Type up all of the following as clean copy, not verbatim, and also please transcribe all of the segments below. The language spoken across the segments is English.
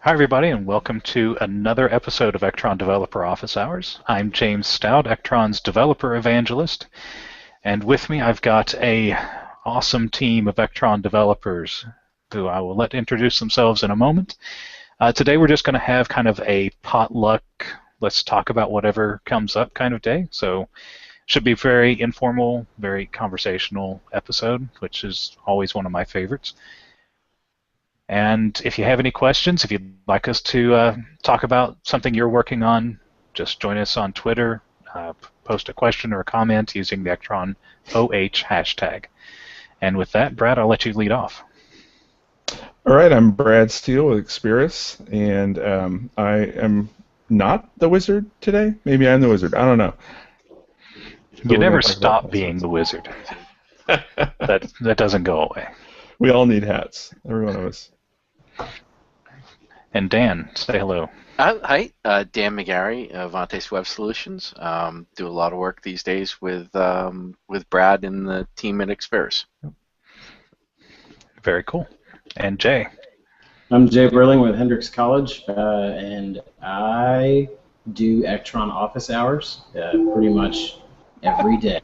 Hi, everybody, and welcome to another episode of Ektron Developer Office Hours. I'm James Stout, Ektron's developer evangelist, and with me I've got a awesome team of Ektron developers who I will let introduce themselves in a moment. Today we're just going to have kind of a potluck, let's talk about whatever comes up kind of day. So should be very informal, very conversational episode, which is always one of my favorites. And if you have any questions, if you'd like us to talk about something you're working on, just join us on Twitter, post a question or a comment using the Ektron OH hashtag. And with that, Brad, I'll let you lead off. All right, I'm Brad Steele with Experis, and I am not the wizard today. Maybe I'm the wizard. I don't know. You never stop being the wizard. That doesn't go away. We all need hats, every one of us. And Dan, say hello. Hi, Dan McGarry of Vontae's Web Solutions. Do a lot of work these days with Brad and the team at Experis. Very cool. And Jay. I'm Jay Burling with Hendrix College, and I do Ektron office hours pretty much every day.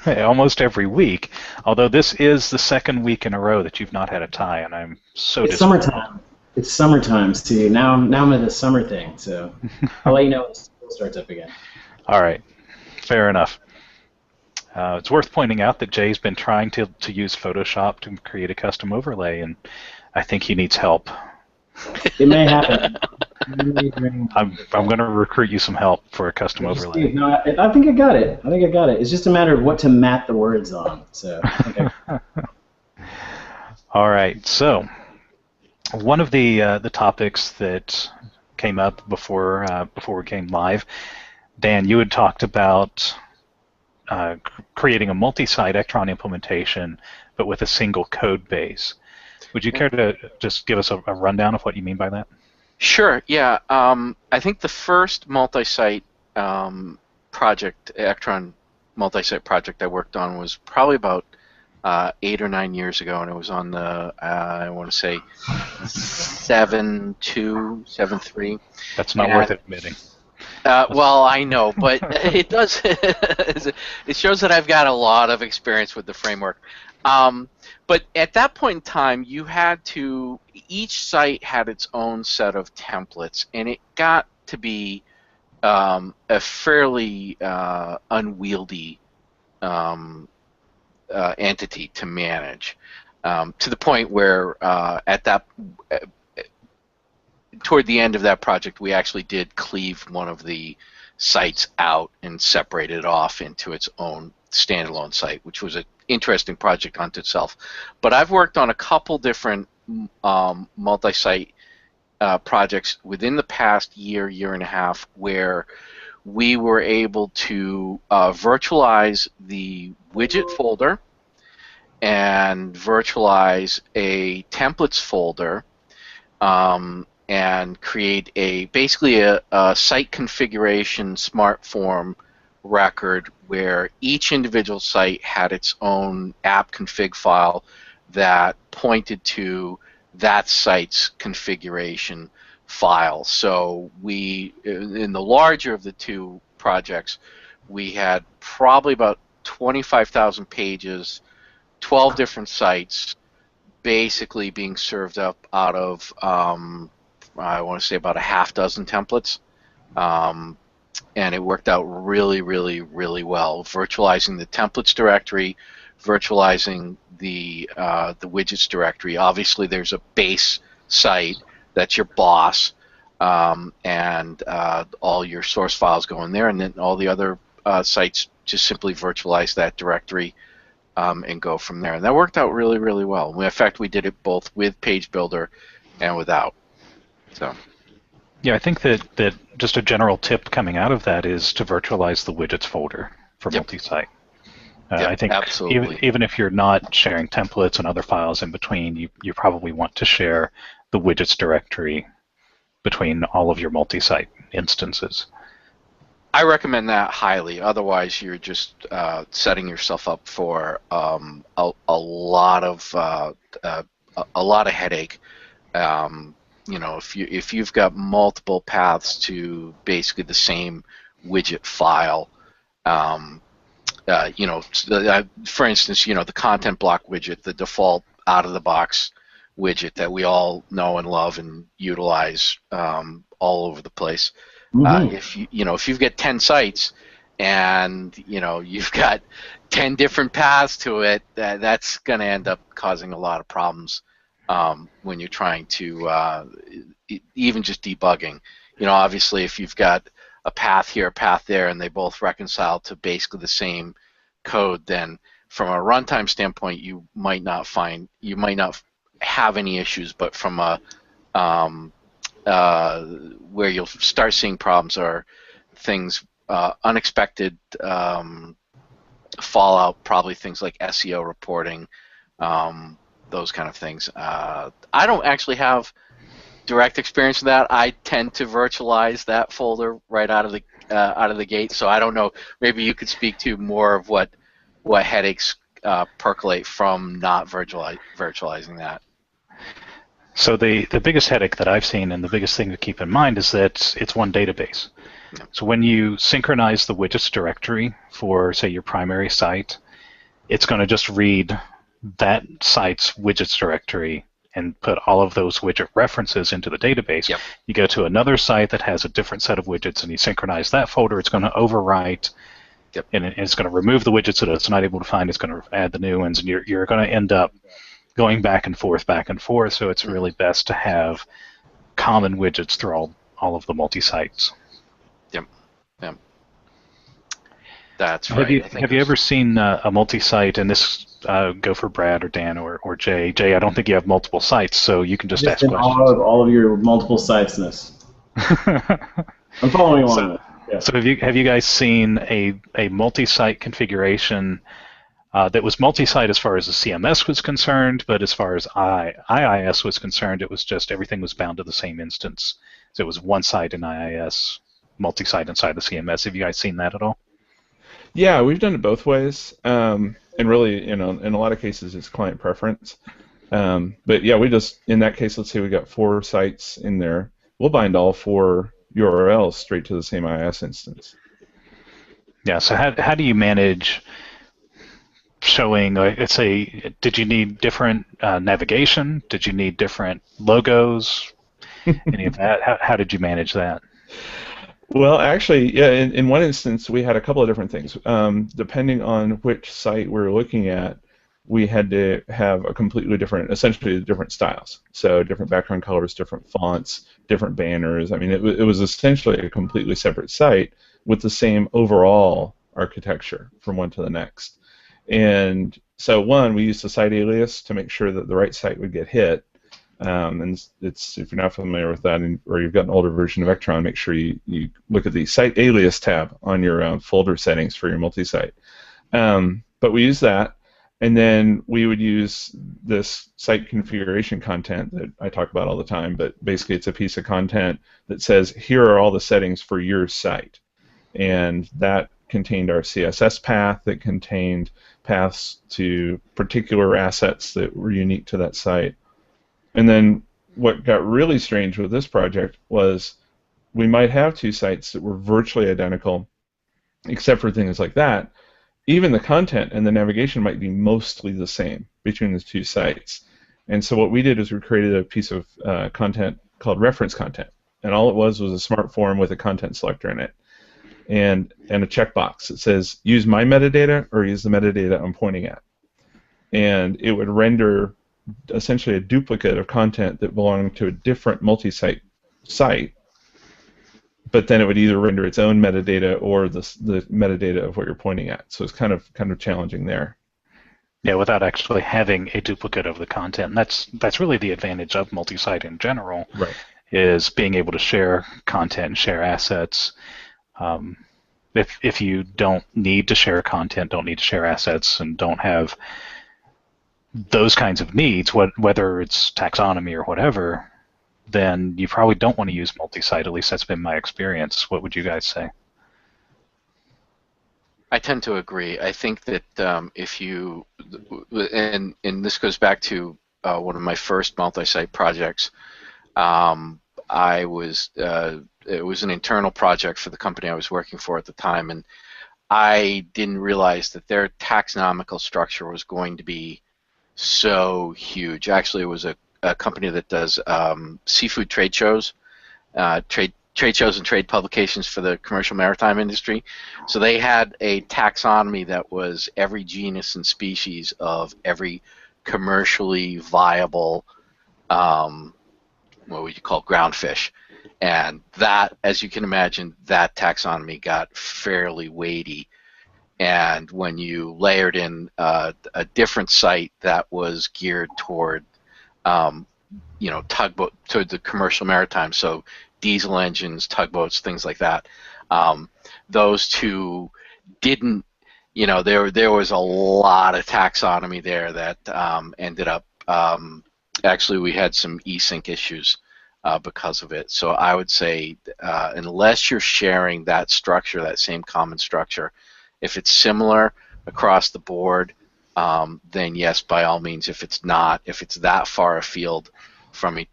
Almost every week, although this is the second week in a row that you've not had a tie, and I'm so disappointed. Summertime. It's summertime, see. Now I'm at the summer thing, so I'll let you know when school starts up again. All right, fair enough. It's worth pointing out that Jay's been trying to use Photoshop to create a custom overlay, and I think he needs help. It may happen. I'm going to recruit you some help for a custom overlay. No, I think I got it. It's just a matter of what to mat the words on. So. All right. So one of the topics that came up before we came live, Dan, you had talked about creating a multi-site Ektron implementation, but with a single code base. Would you care to just give us a rundown of what you mean by that? Sure, yeah. I think the first multi-site project, Ektron multi-site project I worked on was probably about 8 or 9 years ago, and it was on the, I want to say, 7.2, 7.3. That's not worth admitting. Well, I know, but it does. It shows that I've got a lot of experience with the framework. But at that point in time, you had to, each site had its own set of templates, and it got to be a fairly unwieldy entity to manage, to the point where toward the end of that project, we actually did cleave one of the sites out and separate it off into its own standalone site, which was an interesting project unto itself. But I've worked on a couple different multi-site projects within the past year and a half, where we were able to virtualize the widget folder and virtualize a templates folder, and create basically a site configuration smart form record where each individual site had its own app config file that pointed to that site's configuration file. So in the larger of the two projects, we had probably about 25,000 pages, 12 different sites, basically being served up out of I want to say about a half dozen templates, and it worked out really, really, really well. Virtualizing the templates directory, virtualizing the widgets directory. Obviously, there's a base site that's your boss, and all your source files go in there, and then all the other sites just simply virtualize that directory and go from there. And that worked out really, really well. In fact, we did it both with Page Builder and without. So. Yeah, I think that just a general tip coming out of that is to virtualize the widgets folder for multi-site. I think even if you're not sharing templates and other files in between, you probably want to share the widgets directory between all of your multi-site instances. I recommend that highly. Otherwise, you're just setting yourself up for a lot of headache You know, if you've got multiple paths to basically the same widget file, you know, for instance, you know, the content block widget, the default out-of-the-box widget that we all know and love and utilize all over the place. If if you've got 10 sites and you know you've got 10 different paths to it, that's going to end up causing a lot of problems when you're trying to even just debugging. You know, obviously, if you've got a path here, a path there, and they both reconcile to basically the same code, then from a runtime standpoint, you might not have any issues. But from a where you'll start seeing problems are things unexpected fallout, probably things like SEO reporting, those kind of things. I don't actually have direct experience with that. I tend to virtualize that folder right out of the gate. So I don't know. Maybe you could speak to more of what headaches percolate from not virtualizing that. So the biggest headache that I've seen, and the biggest thing to keep in mind, is that it's one database. Yeah. So when you synchronize the widgets directory for, say, your primary site, it's going to just read that site's widgets directory and put all of those widget references into the database. Yep. You go to another site that has a different set of widgets and you synchronize that folder, it's going to overwrite. Yep. And it's going to remove the widgets that it's not able to find, it's going to add the new ones, and you're going to end up going back and forth, so it's really best to have common widgets through all of the multi-sites. Yep. That's right. Have you ever seen a multi-site, and this go for Brad or Dan or Jay? Jay, I don't think you have multiple sites, so you can just ask questions. All of your multiple sites-ness. I'm following along. Yeah. So have you guys seen a multi-site configuration that was multi-site as far as the CMS was concerned, but as far as IIS was concerned, it was just everything was bound to the same instance. So it was one site in IIS, multi-site inside the CMS. Have you guys seen that at all? Yeah, we've done it both ways, and really, in a lot of cases, it's client preference. But yeah, we just, in that case, let's say we got 4 sites in there, we'll bind all 4 URLs straight to the same IIS instance. Yeah. So how do you manage showing, let's say, did you need different navigation? Did you need different logos? Any of that? How did you manage that? Well, actually, yeah, in one instance, we had a couple of different things. Depending on which site we're looking at, we had to have a completely different, essentially different styles. So different background colors, different fonts, different banners. I mean, it was essentially a completely separate site with the same overall architecture from one to the next. And so, one, we used the site alias to make sure that the right site would get hit. And it's, if you're not familiar with that, or you've got an older version of Ektron, make sure you look at the site alias tab on your folder settings for your multi-site. But we use that, and then we would use this site configuration content that I talk about all the time, but basically it's a piece of content that says, here are all the settings for your site. And that contained our CSS path, that contained paths to particular assets that were unique to that site. And then what got really strange with this project was we might have 2 sites that were virtually identical, except for things like that. Even the content and the navigation might be mostly the same between the 2 sites. And so what we did is we created a piece of content called reference content. And all it was a smart form with a content selector in it. And a checkbox that says, use my metadata or use the metadata I'm pointing at. And it would render essentially a duplicate of content that belonged to a different multi-site site, but then it would either render its own metadata or the metadata of what you're pointing at. So it's kind of challenging there. Yeah, without actually having a duplicate of the content. And that's really the advantage of multi-site in general, right, is being able to share content and share assets. If you don't need to share content, don't need to share assets, and don't have those kinds of needs, whether it's taxonomy or whatever, then you probably don't want to use multi-site. At least that's been my experience. What would you guys say? I tend to agree. I think that if you, and this goes back to one of my first multi-site projects. It was an internal project for the company I was working for at the time, and I didn't realize that their taxonomical structure was going to be so huge. Actually, it was a company that does seafood trade shows, trade shows and trade publications for the commercial maritime industry. So they had a taxonomy that was every genus and species of every commercially viable, what would you call ground fish. And that, as you can imagine, that taxonomy got fairly weighty. And when you layered in a different site that was geared toward, tugboat, toward the commercial maritime, so diesel engines, tugboats, things like that, those two didn't, there was a lot of taxonomy there that ended up, actually we had some async issues because of it. So I would say unless you're sharing that structure, that same common structure, if it's similar across the board, then yes, by all means. If it's not, if it's that far afield from each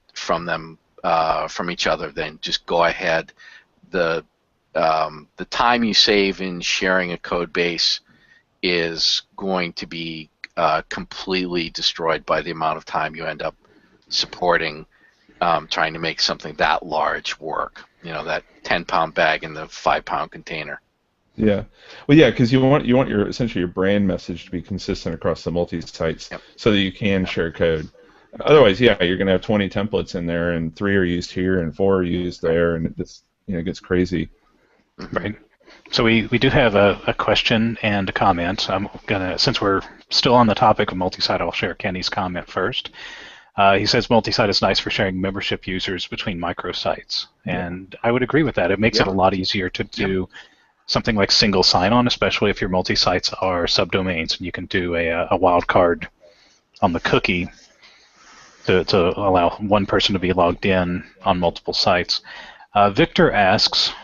other, then just go ahead. The time you save in sharing a code base is going to be completely destroyed by the amount of time you end up supporting trying to make something that large work. That 10-pound bag in the 5-pound container. Yeah, well, yeah, because you want your essentially your brand message to be consistent across the multi-sites, Yep. so that you can share code. Otherwise, yeah, you're going to have 20 templates in there, and 3 are used here, and 4 are used there, and it just gets crazy. Right. So we do have a question and a comment. I'm gonna, since we're still on the topic of multi-site, I'll share Kenny's comment first. He says multi-site is nice for sharing membership users between microsites, and I would agree with that. It makes it a lot easier to do something like single sign-on, especially if your multi-sites are subdomains, and you can do a wildcard on the cookie to allow one person to be logged in on multiple sites. Victor asks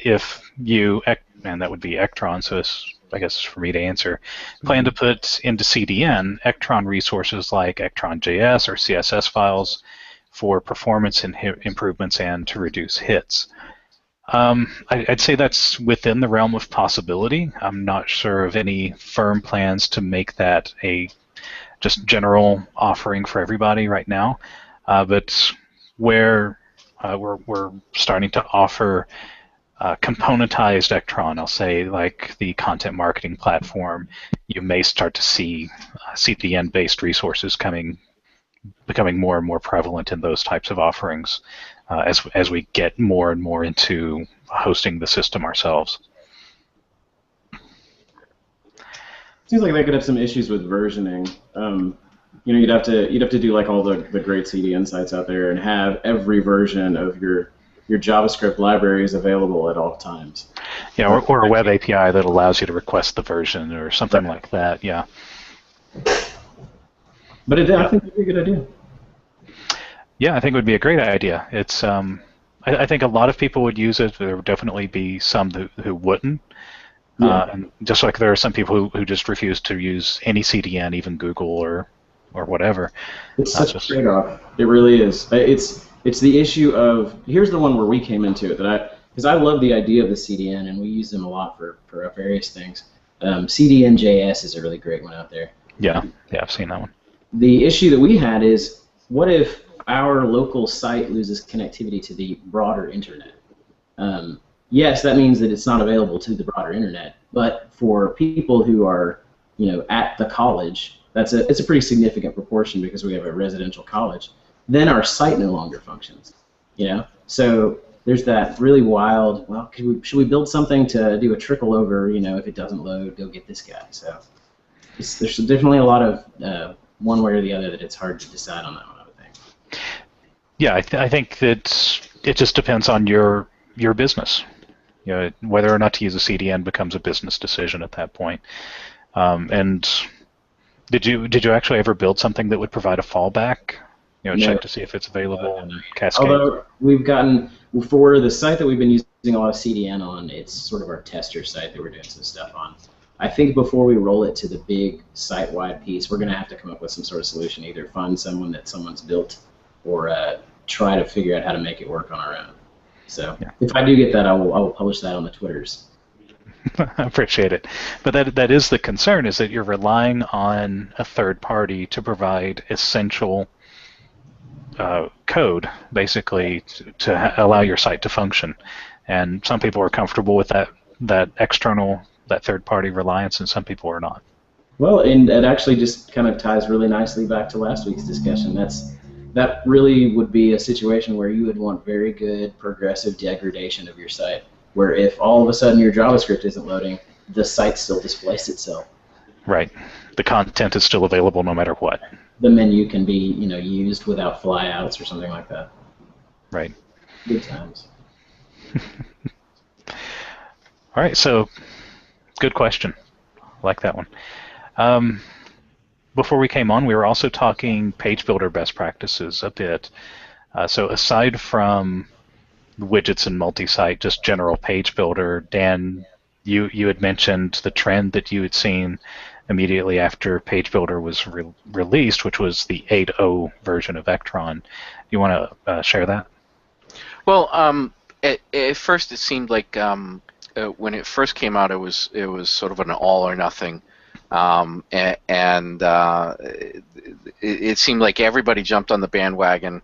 if you, and that would be Ektron, so I guess it's for me to answer, plan to put into CDN Ektron resources like Ektron.js or CSS files for performance improvements and to reduce hits. I'd say that's within the realm of possibility. I'm not sure of any firm plans to make that a just general offering for everybody right now, but where we're starting to offer componentized Ektron, I'll say, like the content marketing platform, you may start to see CDN-based resources becoming more and more prevalent in those types of offerings as we get more and more into hosting the system ourselves. Seems like they could have some issues with versioning. You'd have to do like all the great CDN sites out there and have every version of your JavaScript libraries available at all times. Yeah, or a web API that allows you to request the version or something like that. Yeah. But I think it'd be a good idea. Yeah, I think it would be a great idea. It's I think a lot of people would use it. There would definitely be some who wouldn't. And just like there are some people who just refuse to use any CDN, even Google or whatever. It's such a trade-off. It really is. It's the issue of, here's the one where we came into it, because I love the idea of the CDN, and we use them a lot for various things. CDN.js is a really great one out there. Yeah, I've seen that one. The issue that we had is, what if our local site loses connectivity to the broader internet? Yes, that means that it's not available to the broader internet, but for people who are, at the college, it's a pretty significant proportion because we have a residential college. Then our site no longer functions, So there's that really wild, well, should we build something to do a trickle over, if it doesn't load, go get this guy. So there's definitely a lot of one way or the other that it's hard to decide on that one, I would think. Yeah, I think that it just depends on your business. Whether or not to use a CDN becomes a business decision at that point. And did you actually ever build something that would provide a fallback? No. Check to see if it's available and cascade. Although we've gotten, for the site that we've been using a lot of CDN on, it's sort of our tester site that we're doing some stuff on. I think before we roll it to the big site-wide piece, we're going to have to come up with some sort of solution, either find someone that someone's built or try to figure out how to make it work on our own. So if I do get that, I will publish that on the Twitters. I appreciate it. But that is the concern, is that you're relying on a third party to provide essential code, basically, to allow your site to function. And some people are comfortable with that external, that third party reliance, and some people are not. Well, and it actually just kind of ties really nicely back to last week's discussion. That really would be a situation where you would want very good progressive degradation of your site, where if all of a sudden your JavaScript isn't loading, the site still displays itself. Right. The content is still available no matter what. The menu can be, used without flyouts or something like that. Right. Good times. All right, so good question. I like that one. Before we came on, we were also talking page builder best practices a bit. So aside from widgets and multi-site, just general page builder, Dan, you had mentioned the trend that you had seen immediately after page builder was released, which was the 8.0 version of Ektron. You want to share that? Well, at first it seemed like when it first came out, it was sort of an all or nothing. It seemed like everybody jumped on the bandwagon,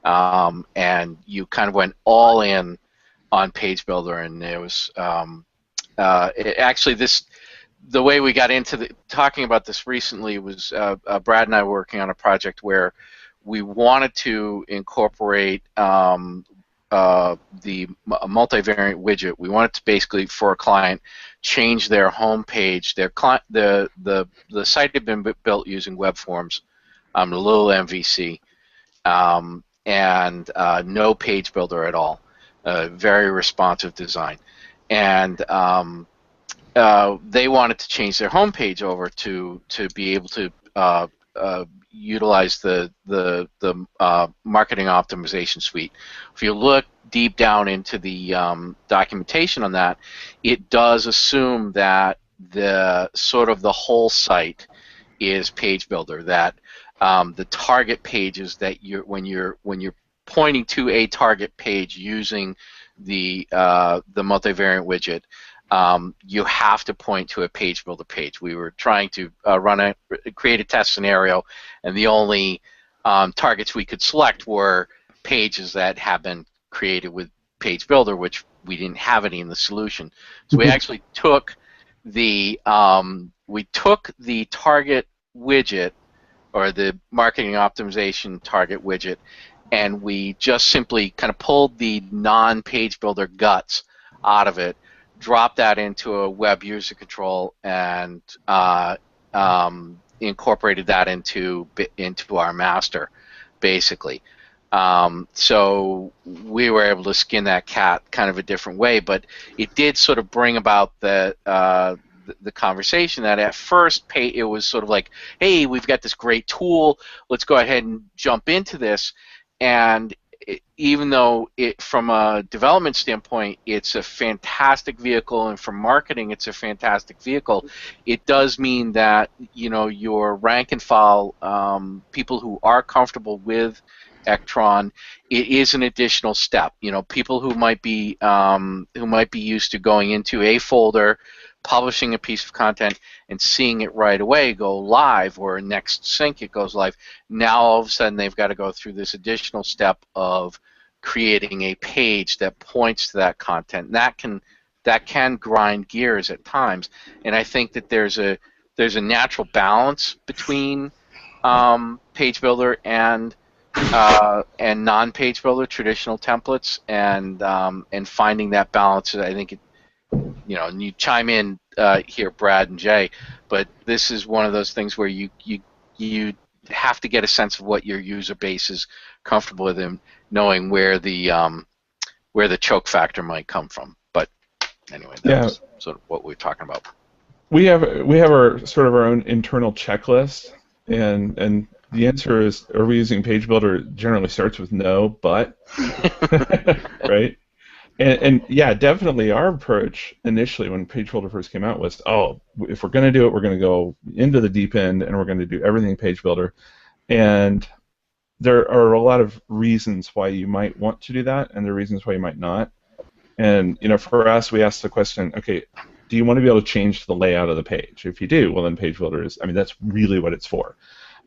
and you kind of went all in on Page Builder, and it was actually the way we got into talking about this recently was Brad and I were working on a project where we wanted to incorporate the multivariate widget. We wanted to basically, for a client, change their home page. The site had been built using web forms, a little MVC, and no page builder at all. Very responsive design, and they wanted to change their home page over to be able to utilize the marketing optimization suite. If you look deep down into the documentation on that, it does assume that the whole site is page builder. That the target pages that when you're pointing to a target page using the multivariate widget, you have to point to a page builder page. We were trying to create a test scenario, and the only targets we could select were pages that have been created with page builder, which we didn't have any in the solution. So we actually took the target widget, or the marketing optimization target widget, and we just simply kind of pulled the non-page builder guts out of it, dropped that into a web user control, and incorporated that into our master, basically. So we were able to skin that cat kind of a different way, but it did sort of bring about the conversation that at first it was sort of like, hey, we've got this great tool, let's go ahead and jump into this. And even though from a development standpoint, it's a fantastic vehicle, and from marketing, it's a fantastic vehicle, it does mean that your rank and file people who are comfortable with Ektron, it is an additional step. People who might be used to going into a folder, publishing a piece of content, and seeing it right away go live, or next sync it goes live. Now all of a sudden they've got to go through this additional step of creating a page that points to that content. And that can grind gears at times. And I think that there's a natural balance between page builder and non-page builder traditional templates, and finding that balance. I think and you chime in here, Brad and Jay, but this is one of those things where you have to get a sense of what your user base is comfortable with, and knowing where the choke factor might come from. But anyway, that's sort of what we're talking about. We have our sort of our own internal checklist, and the answer is, are we using page builder? It generally starts with no, but right. And yeah, definitely our approach initially when Page Builder first came out was, oh, if we're going to do it, we're going to go into the deep end and we're going to do everything Page Builder. And there are a lot of reasons why you might want to do that, and there are reasons why you might not. And for us, we asked the question, okay, do you want to be able to change the layout of the page? If you do, well, then Page Builder is, that's really what it's for.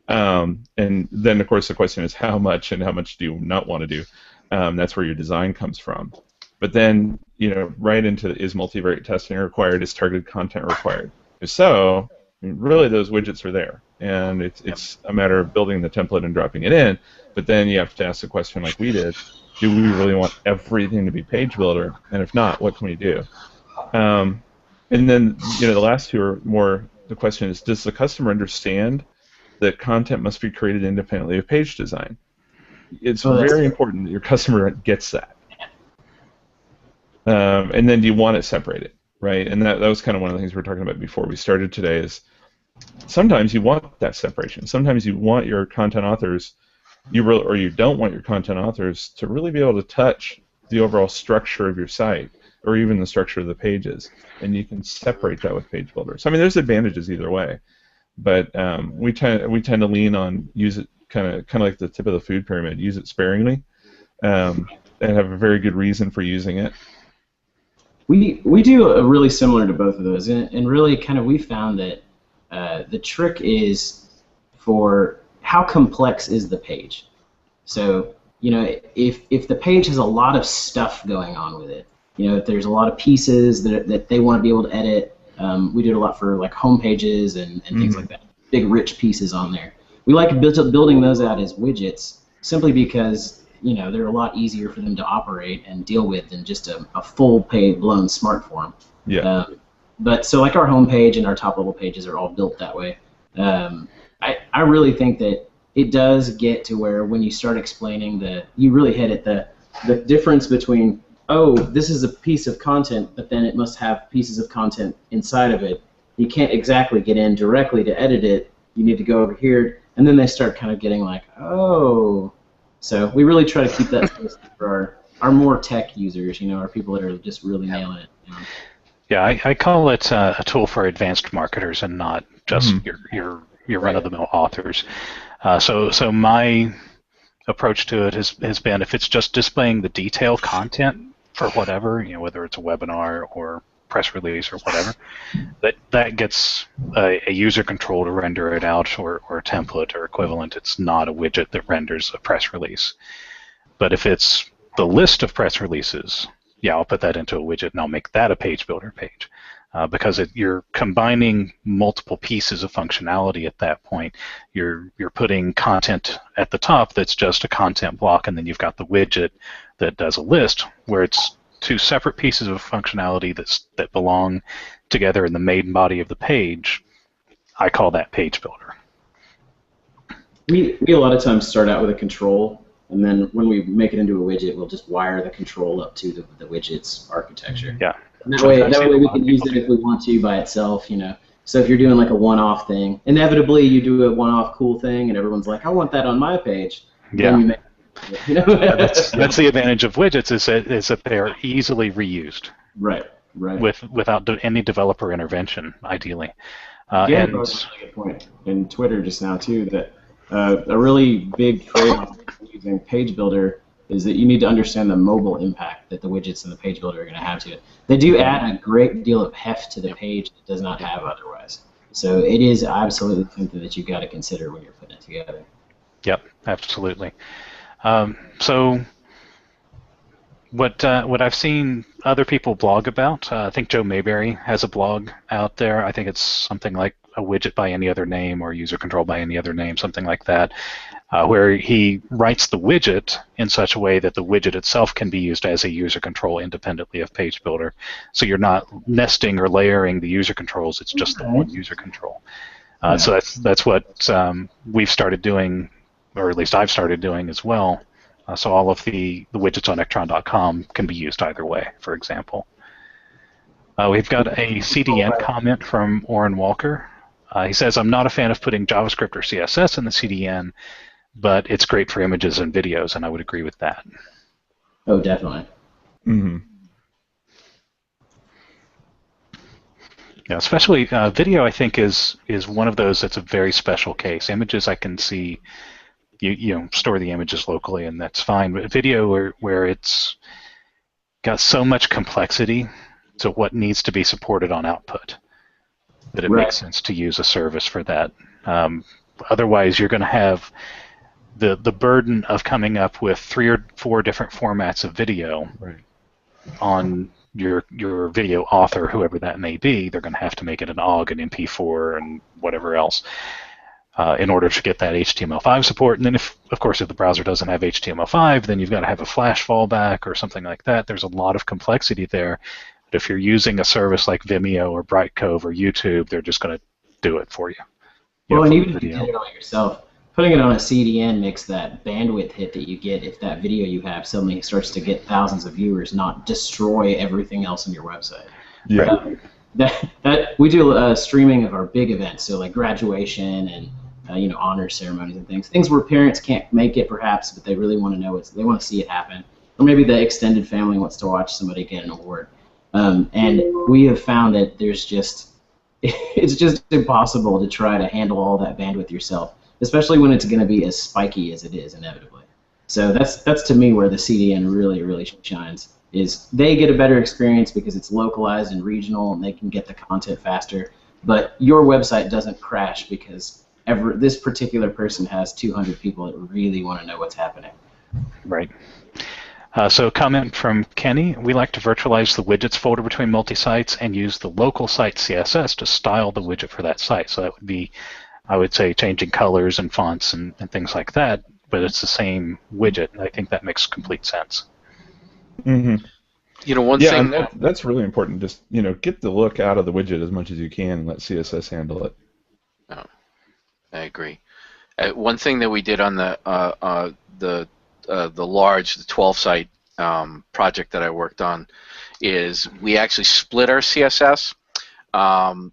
And then, of course, the question is how much, and how much do you not want to do? That's where your design comes from. But then, right into is multivariate testing required? Is targeted content required? If so, really those widgets are there, and it's a matter of building the template and dropping it in. But then you have to ask the question like we did: do we really want everything to be Page Builder? And if not, what can we do? And then the last two are more. The question is: does the customer understand that content must be created independently of page design? It's very important that your customer gets that. And then do you want it separated, right? And that was kind of one of the things we were talking about before we started today is sometimes you want that separation. Sometimes you want your content authors, or you don't want your content authors to really be able to touch the overall structure of your site or even the structure of the pages, and you can separate that with Page Builder. So there's advantages either way, but we tend to lean on use it kind of like the tip of the food pyramid, use it sparingly, and have a very good reason for using it. We do a really similar to both of those, and really kind of we found that the trick is for how complex is the page. So if the page has a lot of stuff going on with it, if there's a lot of pieces that they want to be able to edit, we do it a lot for like home pages and things like that, big rich pieces on there. We like building those out as widgets simply because they're a lot easier for them to operate and deal with than just a full blown smart form. Yeah. But so like our home page and our top level pages are all built that way. I really think that it does get to where when you start explaining you really hit it, the difference between, oh, this is a piece of content, but then it must have pieces of content inside of it. You can't exactly get in directly to edit it. You need to go over here, and then they start kind of getting like, oh. So we really try to keep that for our more tech users, our people that are just really nailing it. Yeah, I call it a tool for advanced marketers and not just your run-of-the-mill authors. So my approach to it has been if it's just displaying the detailed content for whatever, whether it's a webinar or press release or whatever, that gets a user control to render it out or a template or equivalent. It's not a widget that renders a press release. But if it's the list of press releases, yeah, I'll put that into a widget and I'll make that a Page Builder page. Because you're combining multiple pieces of functionality at that point. You're putting content at the top that's just a content block, and then you've got the widget that does a list where it's two separate pieces of functionality that belong together in the main body of the page. I call that Page Builder. We a lot of times start out with a control, and then when we make it into a widget, we'll just wire the control up to the widget's architecture. Yeah. And that way we can use it if we want to by itself, So if you're doing like a one-off thing, inevitably you do a one-off cool thing, and everyone's like, I want that on my page. Yeah. Then you make Yeah, that's the advantage of widgets is that they are easily reused. Right. Without any developer intervention, ideally. Dan brought up a good point in Twitter just now too that a really big trade-off using Page Builder is that you need to understand the mobile impact that the widgets and the Page Builder are going to have to it. They do add a great deal of heft to the page that does not have otherwise. So it is absolutely something that you've got to consider when you're putting it together. Yep, absolutely. So what I've seen other people blog about, I think Joe Mayberry has a blog out there. I think it's something like a widget by any other name or user control by any other name, something like that, where he writes the widget in such a way that the widget itself can be used as a user control independently of Page Builder. So you're not nesting or layering the user controls, it's just the one user control. So that's what we've started doing, or at least I've started doing as well. So all of the widgets on Ektron.com can be used either way, for example. We've got a CDN comment from Orrin Walker. He says, I'm not a fan of putting JavaScript or CSS in the CDN, but it's great for images and videos, and I would agree with that. Oh, definitely. Mm-hmm. Yeah, especially video, I think is one of those that's a very special case. Images, I can see you store the images locally, and that's fine. But video, where it's got so much complexity to what needs to be supported on output, that it makes sense to use a service for that. Otherwise, you're going to have the burden of coming up with 3 or 4 different formats of video on your video author, whoever that may be. They're going to have to make it an OGG, an MP4, and whatever else in order to get that HTML5 support. And then, if the browser doesn't have HTML5, then you've got to have a Flash fallback or something like that. There's a lot of complexity there. But if you're using a service like Vimeo or Brightcove or YouTube, they're just going to do it for you. Well, and even if you did it all yourself, putting it on a CDN makes that bandwidth hit that you get if that video you have suddenly starts to get thousands of viewers, not destroy everything else on your website. Yeah. That we do streaming of our big events, so like graduation and honor ceremonies and things where parents can't make it perhaps, but they really want to know they want to see it happen, or maybe the extended family wants to watch somebody get an award. And we have found that it's just impossible to try to handle all that bandwidth yourself, especially when it's going to be as spiky as it is inevitably. So that's to me where the CDN really, really shines, is they get a better experience because it's localized and regional and they can get the content faster, but your website doesn't crash because this particular person has 200 people that really want to know what's happening. Right. So a comment from Kenny: we like to virtualize the widgets folder between multi-sites and use the local site CSS to style the widget for that site. So that would be, I would say, changing colors and fonts and things like that, but it's the same widget. And I think that makes complete sense. Mm-hmm. One thing that's really important. Just get the look out of the widget as much as you can and let CSS handle it. Oh, I agree. One thing that we did on the large 12-site project that I worked on is we actually split our CSS.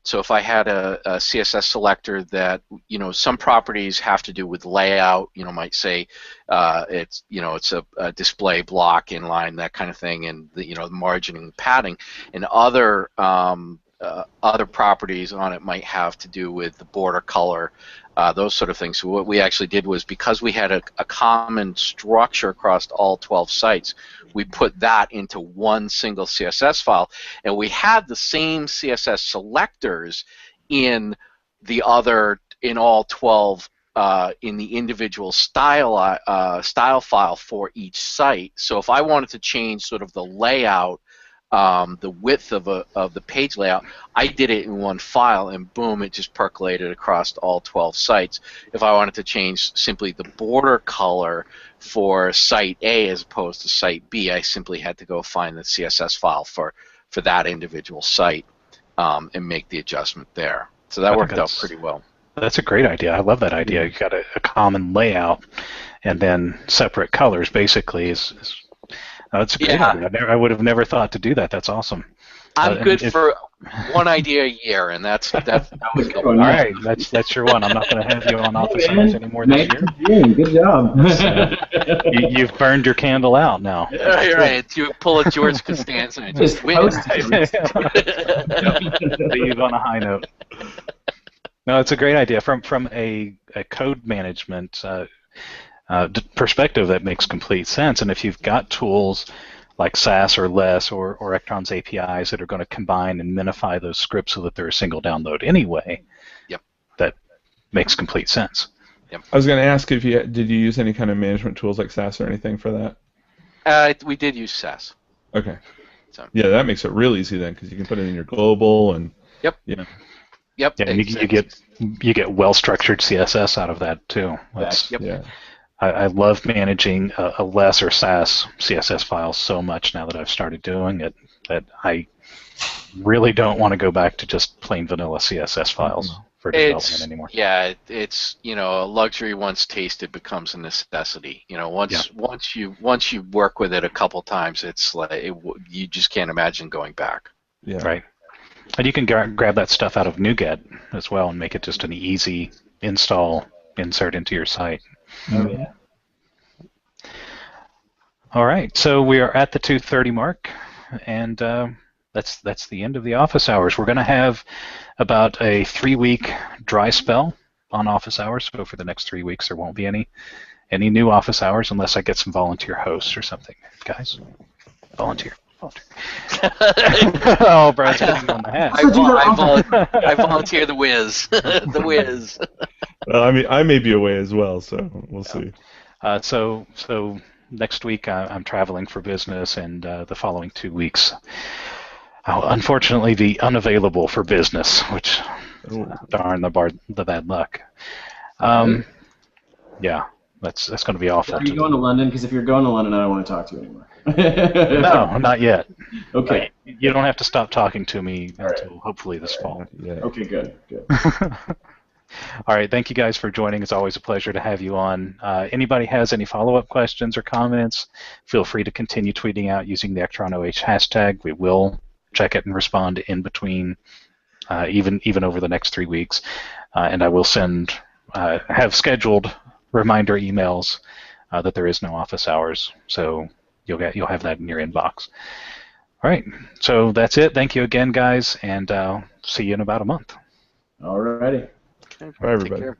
So if I had a CSS selector that, some properties have to do with layout, might say it's a display block inline, that kind of thing, and the margining, padding, and other properties on it might have to do with the border color, those sort of things. So what we actually did was, because we had a common structure across all 12 sites, we put that into one single CSS file, and we had the same CSS selectors in all 12 in the individual style file for each site. So if I wanted to change sort of the layout, the width of the page layout, I did it in one file, and boom, it just percolated across all 12 sites. If I wanted to change simply the border color for site A as opposed to site B, I simply had to go find the CSS file for that individual site and make the adjustment there. So that worked out pretty well. That's a great idea. I love that idea. You've got a common layout and then separate colors, basically. That's a great idea. I would have never thought to do that. That's awesome. I'm good for one idea a year, and that was all right. That's your one. I'm not going to have you on office hours anymore this year. Good job. You've burned your candle out now. Right. You pull a George Costanza and just win. Leave on a high note. No, it's a great idea. From a code management perspective, that makes complete sense. And if you've got tools like SAS or Less or Ektron's APIs that are going to combine and minify those scripts so that they're a single download anyway, that makes complete sense. Yep. I was going to ask did you use any kind of management tools like SAS or anything for that? We did use SAS. Okay. So. Yeah, that makes it real easy then, because you can put it in your global and. Yep. Yeah. Yep. Yeah, you get well-structured CSS out of that too. Yeah. I love managing a Less or SAS CSS file so much now that I've started doing it that I really don't want to go back to just plain vanilla CSS files for development anymore. Yeah, it's a luxury once tasted becomes a necessity. Once you work with it a couple times, it's like you just can't imagine going back. Yeah. Right. And you can grab that stuff out of NuGet as well and make it just an easy install, insert into your site. Oh, yeah. All right, so we are at the 2:30 mark, and that's the end of the office hours. We're going to have about a 3-week dry spell on office hours. So for the next 3 weeks, there won't be any new office hours unless I get some volunteer hosts or something. Guys, volunteer. Oh, Brad's hitting on the hat. I volunteer the whiz. The whiz. Well, I mean, I may be away as well, so we'll see. So next week I'm traveling for business, and the following 2 weeks I'll unfortunately be unavailable for business, which darn the bad luck. Yeah, that's going to be awful. Are you going to London? Because if you're going to London, I don't want to talk to you anymore. No, not yet. Okay. You don't have to stop talking to me until hopefully this fall. Yeah. Okay, good. All right, thank you guys for joining. It's always a pleasure to have you on. Anybody has any follow-up questions or comments, feel free to continue tweeting out using the EktronOH hashtag. We will check it and respond in between, even over the next 3 weeks. And I will have scheduled reminder emails that there is no office hours, so you'll have that in your inbox. All right, so that's it. Thank you again, guys, and see you in about a month. All righty. Okay, Bye, everybody. take care.